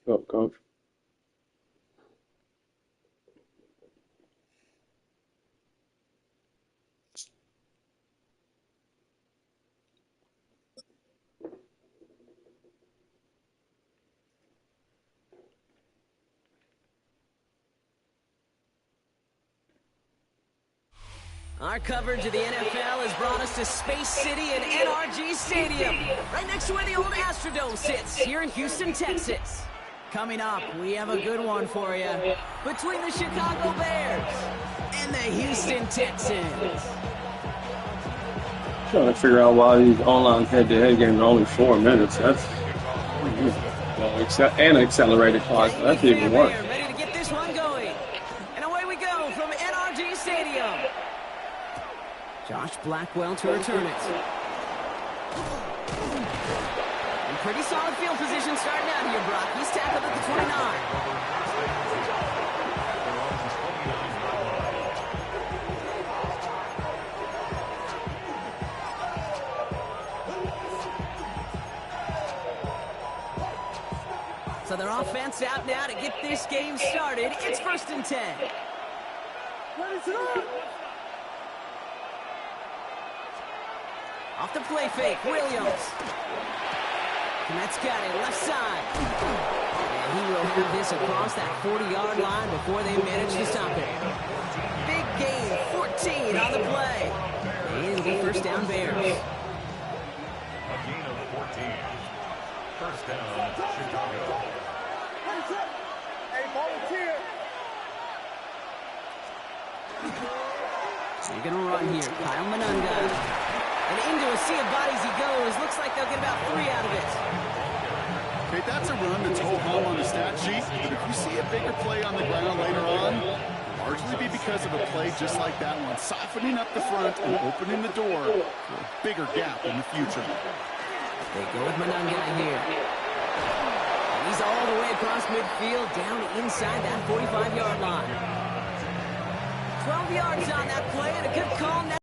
Go, coach. Our coverage of the NFL has brought us to Space City and NRG Stadium, right next to where the old Astrodome sits, here in Houston, Texas. Coming up, we have a good one for you. Between the Chicago Bears and the Houston Texans. Trying to figure out why these online head-to-head games are only 4 minutes. That's well, and accelerated clock. That's even worse. Ready to get this one going. And away we go from NRG Stadium. Josh Blackwell to return it. In pretty solid field position starting out here, Brock. He's tackled at the 29. So their offense out now to get this game started. It's 1st and 10. Off the play fake, Williams. Komet's got it, left side. And he will have this across that 40-yard line before they manage to stop it. Big gain, 14 on the play. And it'll be 1st down Bears. A gain of 14. 1st down, Chicago. Hey, volunteer. So you're going to run here. Kyle Manunga. And into a sea of bodies he goes. Looks like they'll get about 3 out of it. Okay, that's a run that's ho-hum on the stat sheet. But if you see a bigger play on the ground later on, it'll largely be because of a play just like that one, softening up the front and opening the door for a bigger gap in the future. They go with Manunga here. And he's all the way across midfield, down inside that 45-yard line. 12 yards on that play, and a good call now.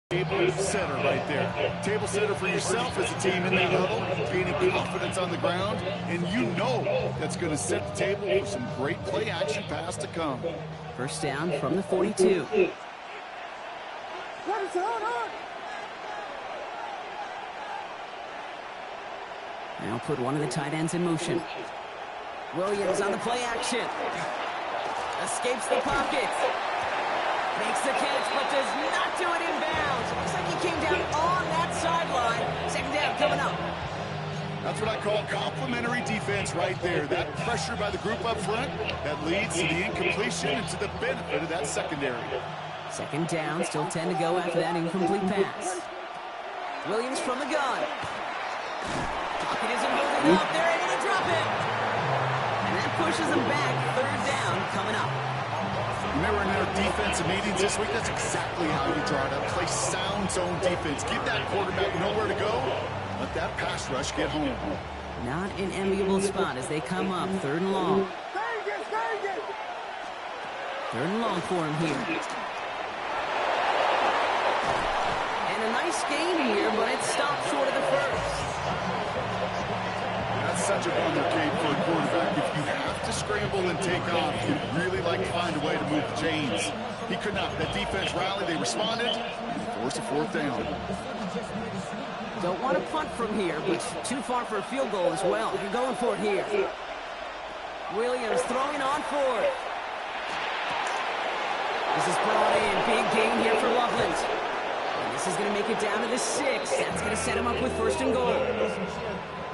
Table setter right there. Table setter for yourself as a team in that huddle, gaining confidence on the ground, and you know that's going to set the table for some great play action pass to come. 1st down from the 42. Now put one of the tight ends in motion. Williams on the play action. Escapes the pocket. Makes the catch, but does not do it in bounds. Looks like he came down on that sideline. 2nd down coming up. That's what I call complimentary defense right there. That pressure by the group up front, that leads to the incompletion and to the benefit of that secondary. 2nd down, still 10 to go after that incomplete pass. Williams from the gun. Pocket isn't holding up. They're ready to drop it. And that pushes them back. 3rd down coming up. Remember in our defensive meetings this week, that's exactly how you draw it up. Play sound zone defense. Give that quarterback nowhere to go. Let that pass rush get home. Not an enviable spot as they come up. 3rd and long. 3rd and long for him here. And a nice gain here, but it stopped short of the 1st. That's such a bummer, Kate, for a quarterback. If you have to scramble and take off, you'd really like to find a way to move the chains. He could not. That defense rallied, they responded, and forced a 4th down. Don't want to punt from here, but too far for a field goal as well. You're going for it here. Williams throwing on 4th. This is brought in. Big gain here for Loveland. And this is going to make it down to the 6. That's going to set him up with 1st and goal.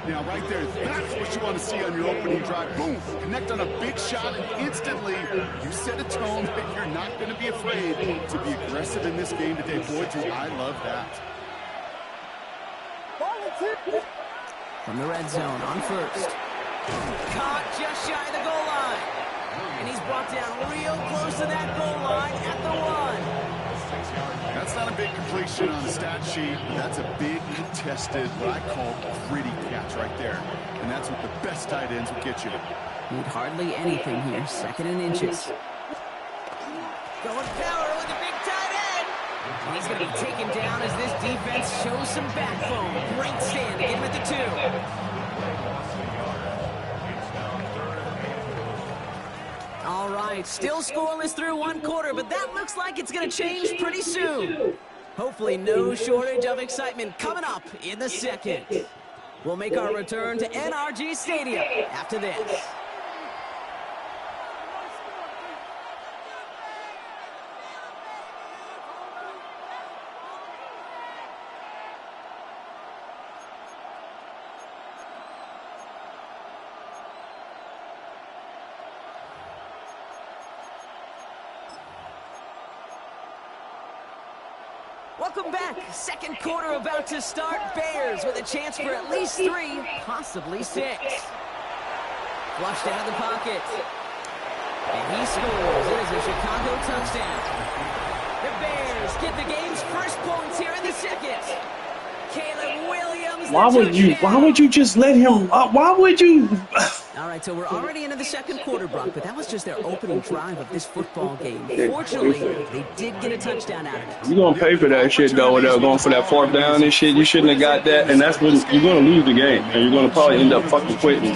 Now, right there, that's what you want to see on your opening drive. Boom! Connect on a big shot, and instantly you set a tone that you're not going to be afraid to be aggressive in this game today. Boy, do I love that. From the red zone on 1st. Caught just shy of the goal line. And he's brought down real close to that goal line at the 1. That's not a big completion on the stat sheet. That's a big contested, what I call gritty catch right there. And that's what the best tight ends will get you. Need hardly anything here. 2nd and inches. Going power with a big tight end. He's going to be taken down as this defense shows some backbone. Great stand to get him at the 2. All right, still scoreless through one quarter, but that looks like it's going to change pretty soon. Hopefully no shortage of excitement coming up in the second. We'll make our return to NRG Stadium after this. Welcome back. Second quarter about to start. Bears with a chance for at least 3, possibly 6. Flushed out of the pocket. And he scores. It is a Chicago touchdown. The Bears get the game's first points here in the second. Caleb Williams. Why would you just let him? Why would you? All right, so we're already into the second quarter, Brock, but that was just their opening drive of this football game. Fortunately, they did get a touchdown out of it. You're going to pay for that shit, though, without going for that 4th down and shit. You shouldn't have got that, and that's when you're going to lose the game, and you're going to probably end up fucking quitting.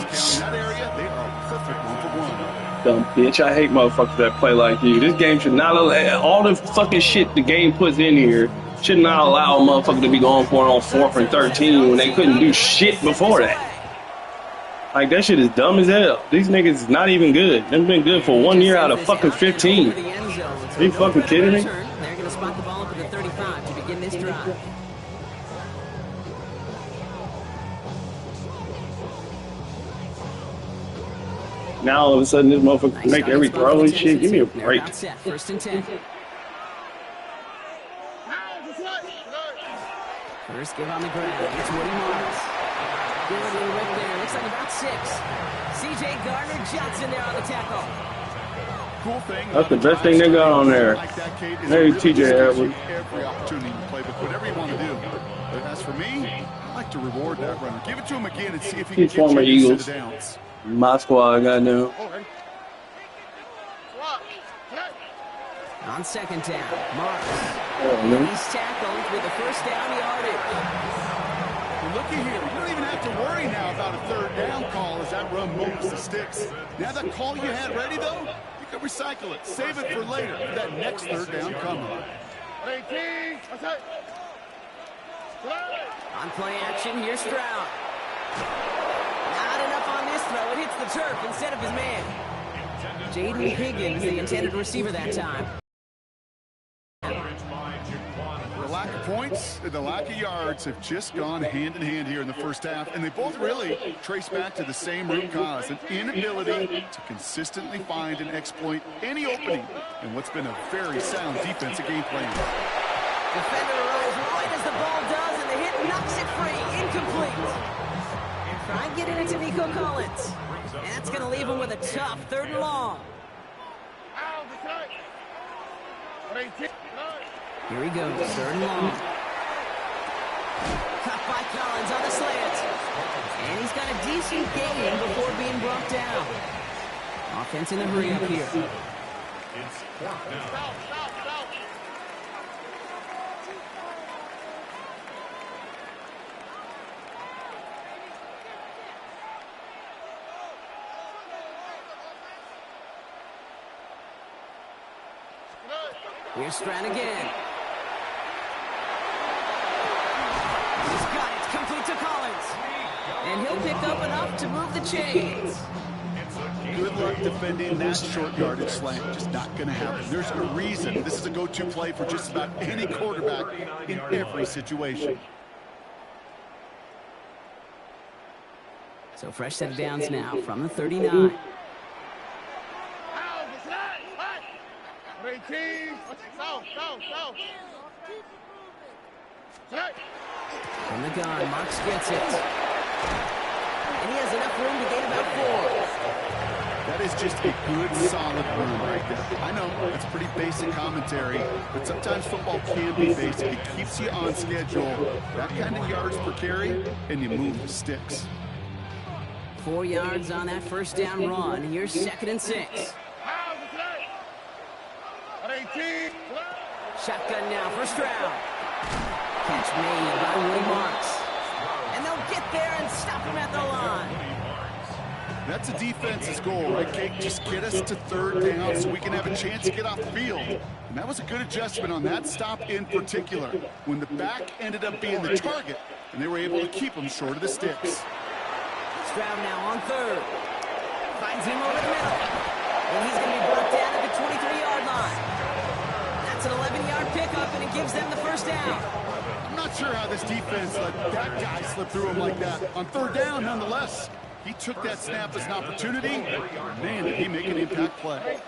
Dumb bitch. I hate motherfuckers that play like you. This game should not allow all the fucking shit the game puts in here. Should not allow a motherfucker to be going for it on 4th and 13 when they couldn't do shit before that. Like, that shit is dumb as hell. These niggas is not even good. They've been good for 1 year out of fucking 15. Are you fucking kidding me? They're going to spot the ball up at the 35 to begin this drive. Now all of a sudden this motherfucker can make every throw and shit. Give me a break. First and 10. First give on the ground. It's Woody Morris. Good little rip there. Looks like about 6. C.J. Gardner-Johnson there on the tackle. Cool thing. That's the best thing they got on there. Hey, T.J. Edwards. Every opportunity to play, but whatever you want to do. But as for me, I like to reward that runner. Give it to him again and see if he can get former you Eagles. to downs. My squad got new. On second down, Morris. He's tackled with the first down yardage. Well, looky here. You don't even have to worry now about a 3rd down call as that run moves the sticks. Now that call you had ready, though, you can recycle it. Save it for later for that next 3rd down coming. On play action, here's Stroud. Not enough on this throw. It hits the turf instead of his man. Jaden Higgins, the intended receiver that time. The lack of points and the lack of yards have just gone hand in hand here in the first half, and they both really trace back to the same root cause, an inability to consistently find and exploit any opening in what's been a very sound defensive game plan. Defender arrives right as the ball does, and the hit knocks it free. Incomplete. Try and get it into Nico Collins. And that's going to leave him with a tough 3rd and long. Here he goes, 3rd and long. Caught by Collins on the slant. And he's got a decent gain before being brought down. Offense in a hurry up here. It's 4th down. Here's Stroud again. He's got it. Complete to Collins. And he'll pick up enough to move the chains. Good luck defending that short yardage slant. Just not going to happen. There's a reason this is a go-to play for just about any quarterback in every situation. So fresh set of downs now from the 39. From the gun, Marks gets it. And he has enough room to gain about 4. That is just a good, solid run right there. I know, it's pretty basic commentary, but sometimes football can be basic. It keeps you on schedule. That kind of yards per carry, and you move the sticks. 4 yards on that first down run. Here's 2nd and 6. Shotgun now, first round. Catch made by Woody Marks. And they'll get there and stop him at the line. That's a defense's goal, right, Kate? Just get us to third down so we can have a chance to get off the field. And that was a good adjustment on that stop in particular, when the back ended up being the target, and they were able to keep him short of the sticks. Stroud now on third. Finds him over the middle. And he's going to be brought down at the 23-yard line. That's an 11-yard pickup, and it gives them the first down. I'm not sure how this defense let that guy slip through him like that. On third down, nonetheless. He took that snap as an opportunity. Man, did he make an impact play.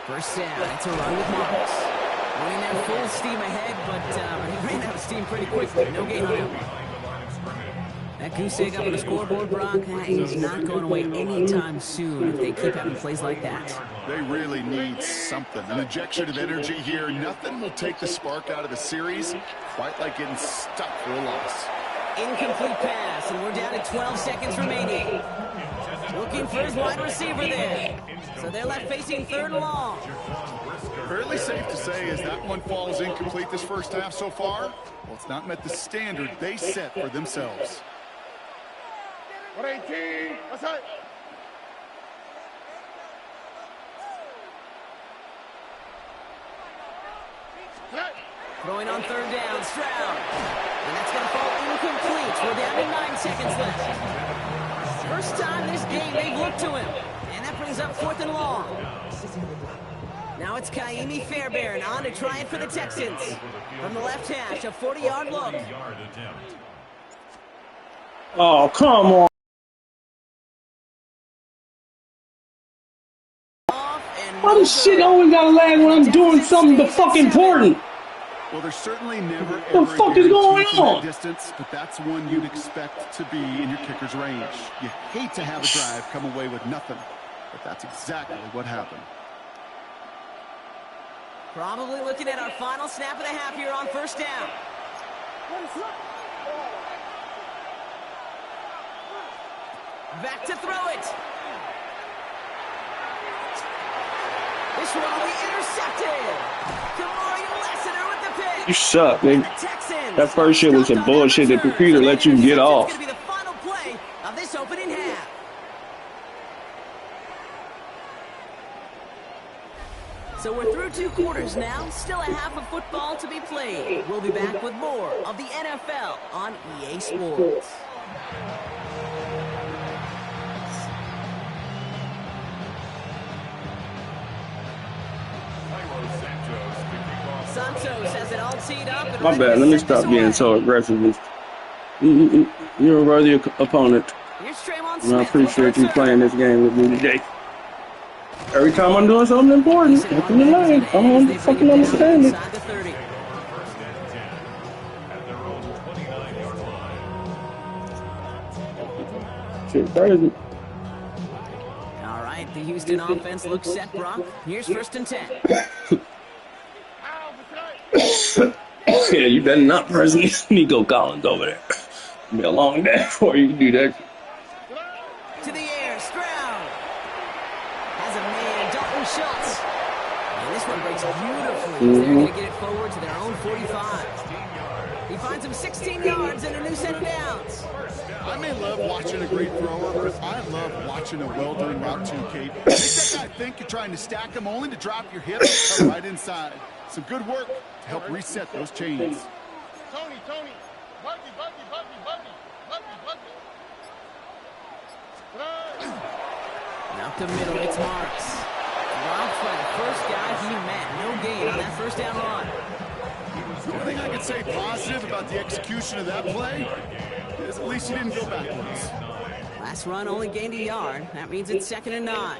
First down, it's a run with Marks. Running there full steam ahead, but he ran out of steam pretty quickly. No gain on him. That goose egg up on the scoreboard, Brock, he's not going away anytime soon if they keep having plays like that. They really need something. An injection of energy here. Nothing will take the spark out of the series quite like getting stuck for a loss. Incomplete pass, and we're down to 12 seconds remaining. Looking for his wide receiver there. So they're left facing third and long. Fairly safe to say as that one falls incomplete this first half so far. Well, it's not met the standard they set for themselves. 118, what's that? Throwing on third down, Stroud. And that's going to fall incomplete. We're down to 9 seconds left. First time this game they've looked to him. And that brings up fourth and long. Now it's Kaimi Fairbairn on to try it for the Texans. From the left hash, a 40-yard look. Oh, come on. Why does shit always gotta lag when I'm doing something the fuck important? Well, there's certainly never What the fuck is going on? Distance, but that's one you'd expect to be in your kicker's range. You hate to have a drive come away with nothing, but that's exactly what happened. Probably looking at our final snap of the half here on first down. Back to throw it. This one will be intercepted. Kamari Lessiter with the pick. You suck, nigga. That first shit was some bullshit. The computer let you get off. It's going to be the final play of this opening half. So we're through 2 quarters now. Still a half of football to be played. We'll be back with more of the NFL on EA Sports. Santos has it all teed up. My bad. Let me stop being so aggressive. You're a worthy opponent. And I appreciate you playing this game with me today. Every time I'm doing something important, look in the lane. I don't fucking understand it. Shit crazy. All right, the Houston offense looks set, Brock. Here's 1st and 10. Yeah, you better not press Nico Collins over there. It'll be a long day before you can do that. To the air, Stroud has a man, Dalton Schultz. And this one breaks beautifully. They're going to get it forward to their own 45. He finds him 16 yards and a new set of downs. I may love watching a great thrower, but I love watching a well-done route too, Kate. Make that guy think you're trying to stack him only to drop your hips right inside. Some good work to help reset those chains. Tony, Buggy. Out the middle, it's Marks. Dropped by the first guy he met. No gain on that first down run. One thing I can say positive about the execution of that play is at least he didn't go backwards. Last run only gained a yard. That means it's 2nd and 9.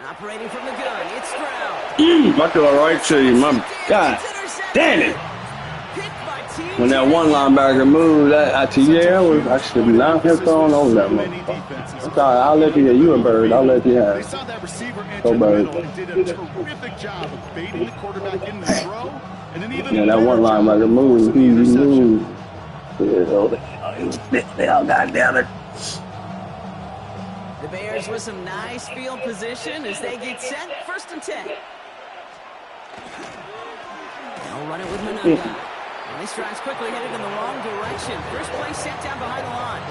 Operating from the gun, it's Stroud. I feel right to you, my God. Damn it. Hit by When that one linebacker moved, I should not have thrown over that motherfucker. I'm sorry, I'll let you get you a bird. I'll let you have They it. saw that receiver enter Go the bird. middle and did a terrific job of baiting the quarterback into the throw, and then even Yeah, that one better job linebacker moved. forcing the He interception. moved. Oh, goddamn it. The Bears with some nice field position as they get set. 1st and 10. They'll run it with Manunga. And this drive's quickly headed in the wrong direction. First play set down behind the line.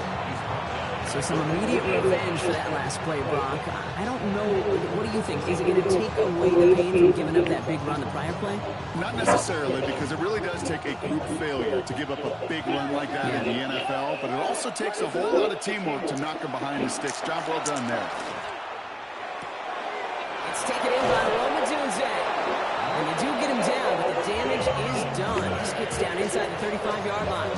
So some immediate revenge for that last play, Brock. I don't know. What do you think? Is it going to take away the pain from giving up that big run the prior play? Not necessarily, because it really does take a group failure to give up a big run like that in the NFL, but it also takes a whole lot of teamwork to knock them behind the sticks. Job well done there. It's taken in by Roma Dunze. And they do get him down, but the damage is done. This gets down inside the 35-yard line.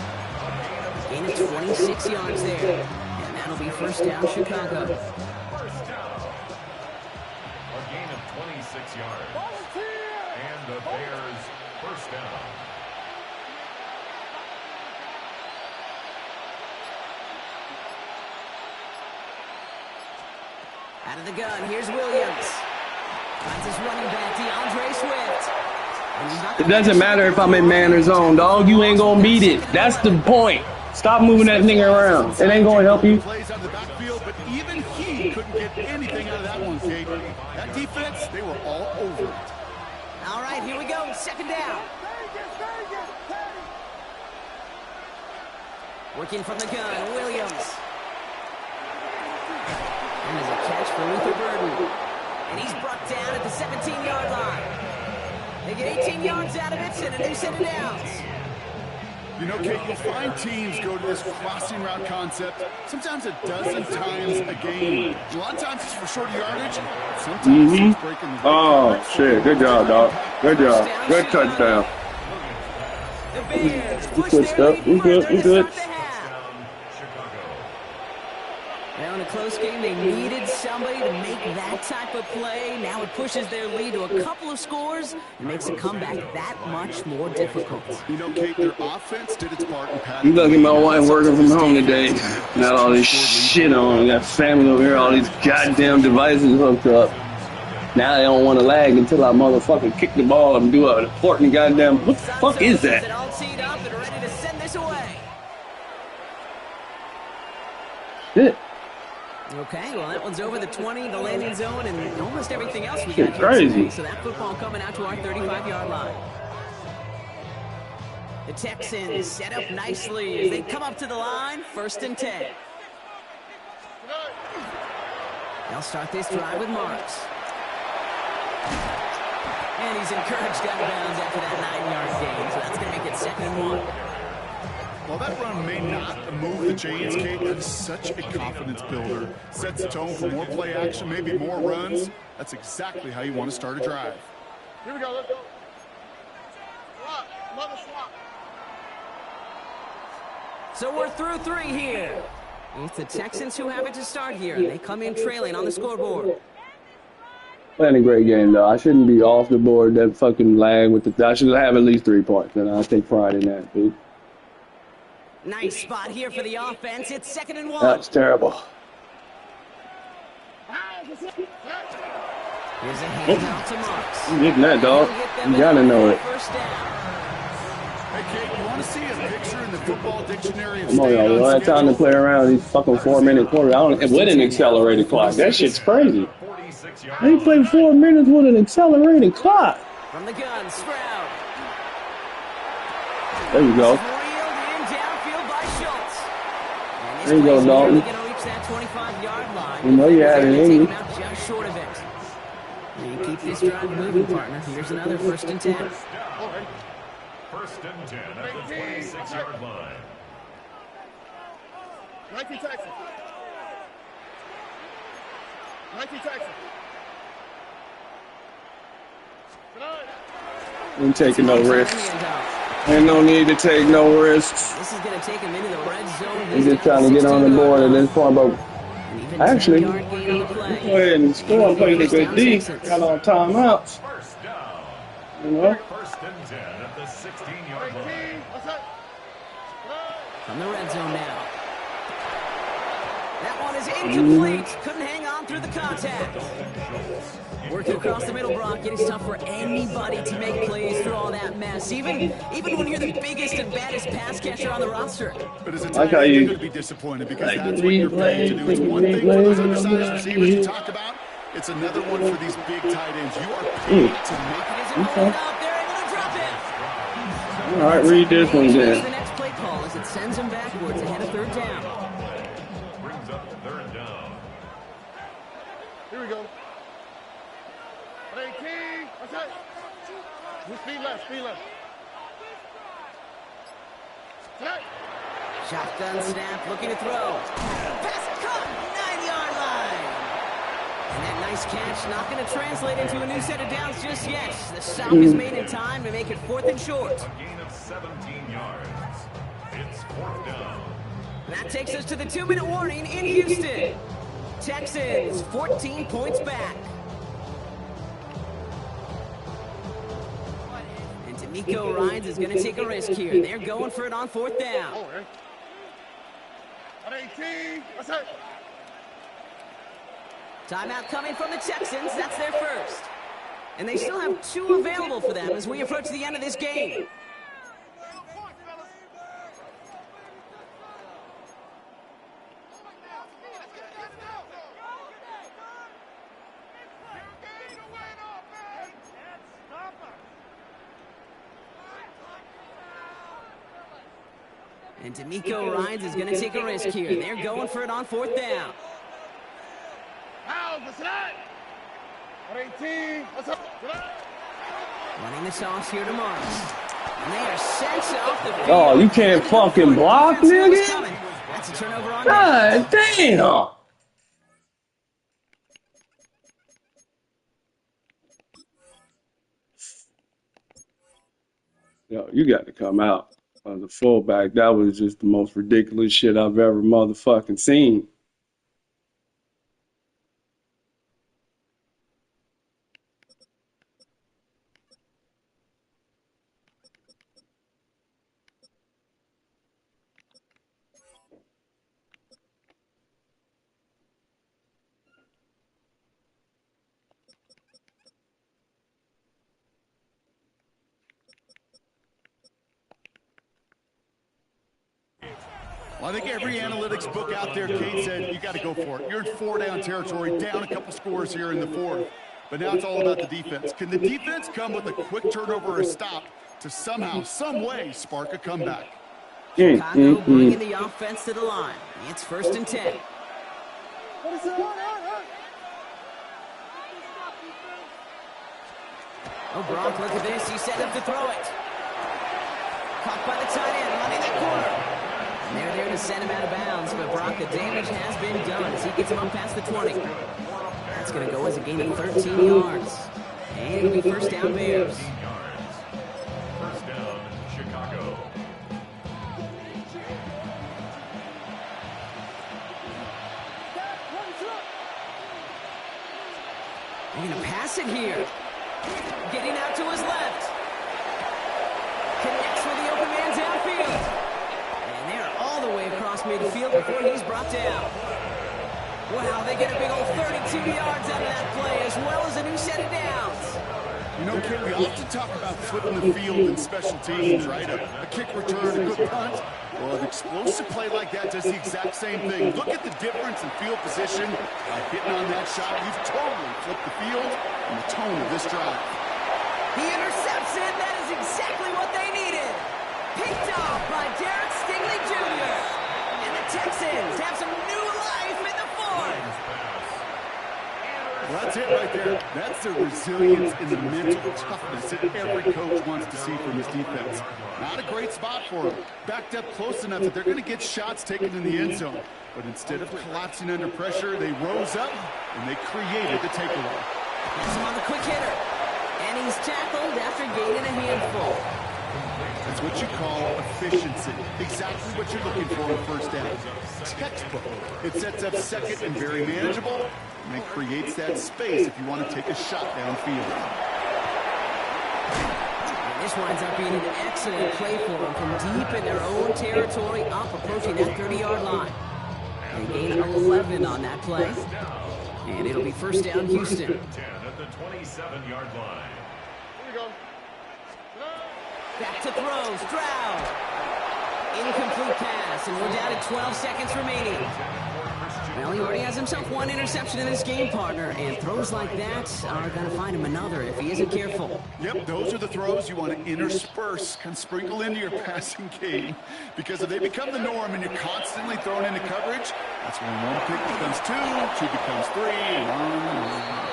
Gain of 26 yards there. And that'll be 1st down, Chicago. 1st down. A gain of 26 yards. And the Bears 1st down. Out of the gun, here's Williams. Finds his running back, DeAndre Swift. It doesn't matter if I'm in man or zone, dog. You ain't gonna beat it. That's the point. Stop moving that nigga around. It ain't gonna help you. Plays out of the backfield, but even he couldn't get anything out of that one, Kate. That defense, they were all over it. All right, here we go. 2nd down. Working from the gun, Williams. And there's a catch for Luther Burden. And he's brought down at the 17-yard line. They get 18 yards out of it and a new set of downs. You know, Kate, you'll find teams go to this crossing route concept sometimes a dozen times a game. A lot of times it's for short yardage. Sometimes it's breaking the Oh, shit. Good job, dog. Good job. Good touchdown. The Bears We push good their stuff. lead We good. further We to good. start the half. Down, Chicago. Now in a close game, they needed somebody to make that type of play. Now it pushes their lead to a couple of scores and makes a comeback that much more difficult. You know, Kate, their offense did its part in padding. You lucky my wife working from home today. Got all this shit on. Got family over here, all these goddamn devices hooked up. Now they don't want to lag until I motherfucking kick the ball and do an important goddamn. What the fuck is that? All teed up and ready to send this away. Shit. Okay, well that one's over the 20, the landing zone, and almost everything else we Shit got here crazy. today. So that football coming out to our 35-yard line. The Texans set up nicely as they come up to the line. 1st and 10. They'll start this drive with Marks. And he's encouraged out of bounds after that 9-yard gain, so that's going to make it 2nd and 1. While that run may not move the chains, Kate, that is such a confidence builder. Sets the tone for more play action, maybe more runs. That's exactly how you want to start a drive. Here we go, let's go. Swap, another swap. So we're through 3 here. It's the Texans who have it to start here. They come in trailing on the scoreboard. Playing a great game, though. I shouldn't be off the board. That fucking lag with the. I should have at least 3 points, and I take pride in that, dude. Nice spot here for the offense. It's 2nd and 1. That's terrible. Here's a handout to Marks. You getting that, dog? You gotta know it. First down. Hey, Kate, you want to see a picture in the football dictionary of Come on, staying y'all. We on don't have time to schedule? play around these fucking 4-minute quarters. I don't with an accelerated clock. That shit's crazy. 46 They yards. play 4 minutes with an accelerated clock. From the gun, Stroud. There you go. Reeled in downfield by Schultz. And this There you go, play's Dalton. nearly gonna reach that 25-yard line. You know you had it They're in gonna you. take him out just short of it. You keep this drive moving, partner. Here's another 1st and 10. 1st and 10 at the 26-yard line. 19 Texas. 19 Texas. Ain't taking no risks. Handoff. Ain't no need to take no risks. This is going to take him into the red zone. He's just trying to get on the board at this point, but actually, go 10-yard gain on the play. ahead and score and play the good D. Got on timeouts. 1st down. You know? 1st and 10 at the 16-yard line. What's up? From the red zone now. That one is incomplete. Couldn't hang on through the contact. Working across the middle, Brock. It is tough for anybody to make plays through all that mess. Even when you're the biggest and baddest pass catcher on the roster. But as a tight end, you're going to be disappointed because that's what you're paid to do. It's one thing for those undersized receivers you talk about. It's another one for these big tight ends. You are paid to make it. They're able to drop it. All right, read this one then. The next play call as it sends him backwards ahead of third down. Brings up third down. Here we go. Hey, King. What's that? Speed left, speed left. Set. Shotgun snap, looking to throw. Pass caught, 9-yard line. And that nice catch not going to translate into a new set of downs just yet. The stop is made in time to make it 4th and short. A gain of 17 yards. It's 4th down. That takes us to the 2-minute warning in Houston. Texans, 14 points back. And D'Amico Ryans is going to take a risk here. They're going for it on 4th down. Oh, right. At 18. What's that? Timeout coming from the Texans. That's their first. And they still have 2 available for them as we approach the end of this game. And D'Amico Ryans is going to take a risk here. They're going for it on 4th down. What's that? At 18. What's up? Running the sauce here tomorrow. And they are sent off the field. Oh, you can't fucking block, nigga. That's a turnover on God damn. Yo, you got to come out as a fullback. That was just the most ridiculous shit I've ever motherfucking seen. Well, I think every analytics book out there, Kate said, you got to go for it. You're in 4-down territory, down a couple scores here in the 4th. But now it's all about the defense. Can the defense come with a quick turnover or a stop to somehow, some way, spark a comeback? Chicago bringing the offense to the line. It's 1st and 10. Oh, Brock, look at this. He set up to throw it. Caught by the tight end, running that corner. And they're there to send him out of bounds, but Brock, the damage has been done as he gets him up past the 20. That's going to go as a gain of 13 yards. And it'll be 1st down Bears. 13 yards. 1st down, Chicago. They're going to pass it here. Getting out to his left. Connects with the open man downfield. And they're all the way across midfield before he's brought down. Wow, they get a big old 32 yards out of that play, as well as a new set of downs. You know, Kate, we often talk about flipping the field in special teams, right? A kick return, a good punt. Well, an explosive play like that does the exact same thing. Look at the difference in field position. By hitting on that shot, you've totally flipped the field and the tone of this drive. He intercepts it. That is exactly what they needed. Picked off by Derek Stingley Jr. And the Texans have some new life in the 4th. Well, that's it right there. That's the resilience and the mental toughness that every coach wants to see from his defense. Not a great spot for them. Backed up close enough that they're going to get shots taken in the end zone. But instead of collapsing under pressure, they rose up and they created the takeaway. He's on the quick hitter. And he's tackled after gaining a handful. That's what you call efficiency. Exactly what you're looking for on 1st down. Textbook. It sets up 2nd and very manageable, and it creates that space if you want to take a shot downfield. This winds up being an excellent play for them from deep in their own territory, up approaching that 30-yard line. They gain 11 on that play. And it'll be first down, Houston. 10 at the 27-yard line. Here we go. Back to throw, Stroud. Incomplete pass, and we're down to 12 seconds remaining. Well, he already has himself one interception in this game, partner, and throws like that are going to find him another if he isn't careful. Yep, those are the throws you want to intersperse, can sprinkle into your passing game, because if they become the norm and you're constantly thrown into coverage, that's when one pick becomes two becomes three, and on.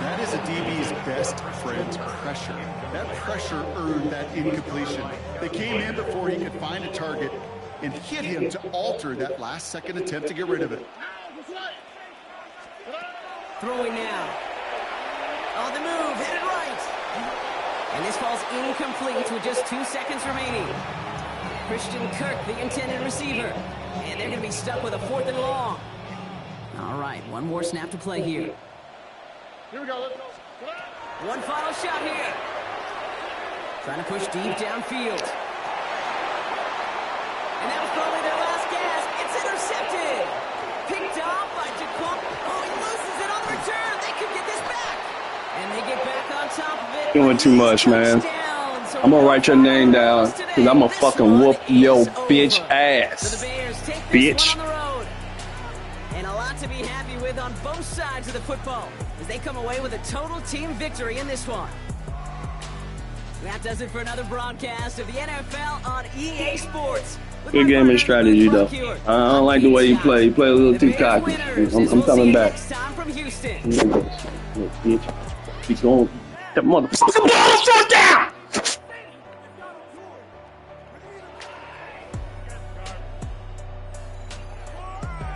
That is a DB's best friend, pressure. That pressure earned that incompletion. They came in before he could find a target and hit him to alter that last-second attempt to get rid of it. Throwing now. On the move, headed right. And this falls incomplete with just 2 seconds remaining. Christian Kirk, the intended receiver. And they're going to be stuck with a 4th and long. All right, one more snap to play here. Here we go. Let's go. One final shot here. Trying to push deep downfield. And that was probably their last gasp. It's intercepted. Picked off by Jaquan. Oh, he loses it on the return. They could get this back. And they get back on top of it. Doing too much, man. So I'm gonna write your name down, because I'm gonna fucking whoop your bitch ass. So the Bears take Bitch. this one on the road. And a lot to be happy with on both sides of the football as they come away with a total team victory in this one. That does it for another broadcast of the NFL on EA Sports. Good game and strategy, though. I don't like the way you play. You play a little too cocky. I'm coming back. From Houston. Bitch. Keep going. That motherfucker.